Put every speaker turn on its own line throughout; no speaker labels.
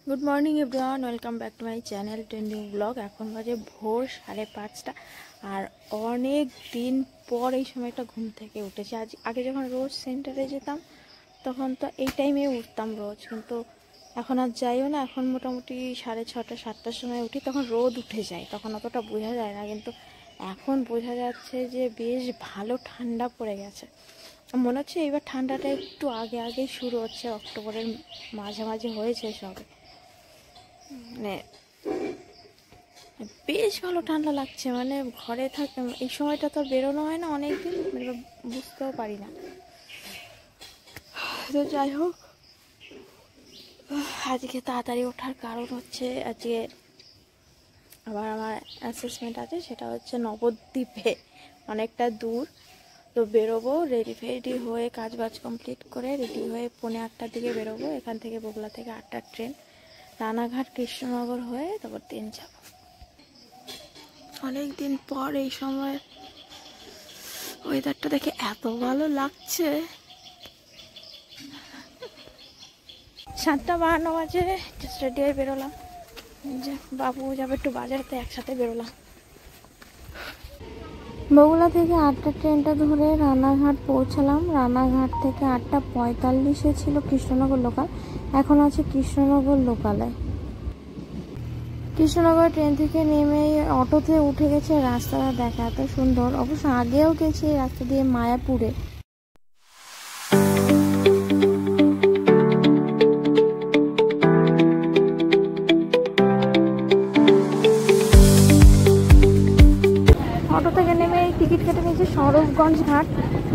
Good morning everyone, welcome back to my channel trending blog. এখন বাজে ভোর 5:30 আর অনেক দিন পর এই সময়টা ঘুম থেকে উঠেছি। আগে যখন রোজ সেন্টারে যেতাম তখন তো এই টাইমে উঠতাম রোজ, কিন্তু এখন আর যাইও না। এখন মোটামুটি 6:30 7টার সময় উঠি, তখন রোদ উঠে যায়, তখন অতটা বোঝা যায় না। কিন্তু এখন বোঝা যাচ্ছে যে বেশ ভালো ঠান্ডা পড়ে গেছে। মনে হচ্ছে এবার ঠান্ডাটা একটু আগেই শুরু হচ্ছে, অক্টোবরের মাঝামাঝি হয়েছে সবে। মানে বেশ ভালো ঠান্ডা লাগছে, মানে ঘরে এই সময়টা তো বেরোনো হয় না অনেকদিন, মানে বুঝতেও পারি না। তো যাই হোক, আজকে তাড়াতাড়ি ওঠার কারণ হচ্ছে আজকে আবার আমার অ্যাসেসমেন্ট আছে, সেটা হচ্ছে নবদ্বীপে, অনেকটা দূর। তো বেরোবো, রেডি হয়ে কাজ বাজ কমপ্লিট করে রেডি হয়ে 8:45-র দিকে বেরোবো। এখান থেকে বগুড়া থেকে 8টার ট্রেন, রানাঘাট কৃষ্ণনগর হয়ে তারপর ট্রেন যাব। অনেক দিন পর এই সময় ওয়েদারটা দেখে এত ভালো লাগছে। 7:52 বাজে, জাস্ট রেডি হয়ে বেরোলাম। যে বাবু যাবে একটু বাজারতে, একসাথে বেরোলাম। বগুড়া থেকে 8টার ট্রেনটা ধরে রানাঘাট পৌঁছালাম। রানাঘাট থেকে 8:45-এ ছিল কৃষ্ণনগর লোকাল, এখন আছে কৃষ্ণনগর লোকালে। কৃষ্ণনগর ট্রেন থেকে নেমে অটোতে উঠে গেছে। রাস্তাটা দেখা এত সুন্দর, অবশ্য আগেও গেছি এই রাস্তা দিয়ে মায়াপুরে। অটো থেকে নেমে টিকিট কেটে নিয়েছি সরবগঞ্জ ঘাট,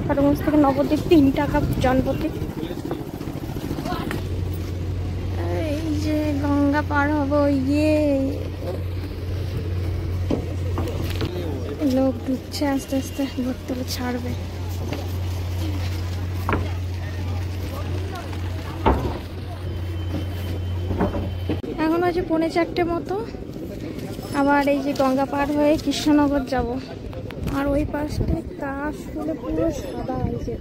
সরবগঞ্জ থেকে নবদ্বীপ 3 টাকা জনপ্রতি। এই যে গঙ্গা পার হবো, লোক ঢুকছে আস্তে আস্তে, ভর্তলে ছাড়বে। এখন আছে 3:45 মতো। আবার এই যে গঙ্গা পার হয়ে কৃষ্ণনগর যাব। আর ওই পাশে কাশ ফুলে পুরো সাদা, এই যে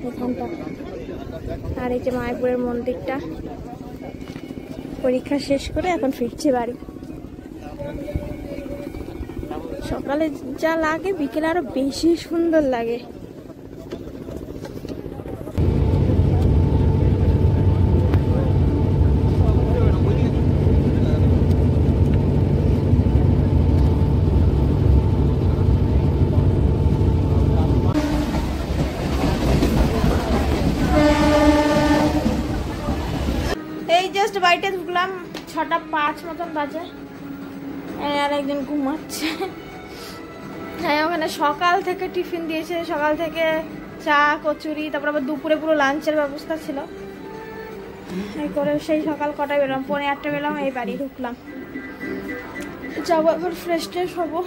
এখানটা। আর এই যে মায়াপুরের মন্দিরটা। পরীক্ষা শেষ করে এখন ফিরছি বাড়ি। সকালে যা লাগে বিকেলে আরো বেশি সুন্দর লাগে। এই জাস্ট বাড়িতে ঢুকলাম, 6:05 মতন বাজে। আর একজন ঘুমাচ্ছে। হ্যাঁ, ওখানে সকাল থেকে টিফিন দিয়েছে, সকাল থেকে চা কচুরি, তারপর আবার দুপুরে পুরো লাঞ্চের ব্যবস্থা ছিল। এই করে সেই সকাল কটায় বেরোলাম, 8:45 বেরোলাম, এই বাড়ি ঢুকলাম। যাবো এবার ফ্রেশ ট্রেশ হবো,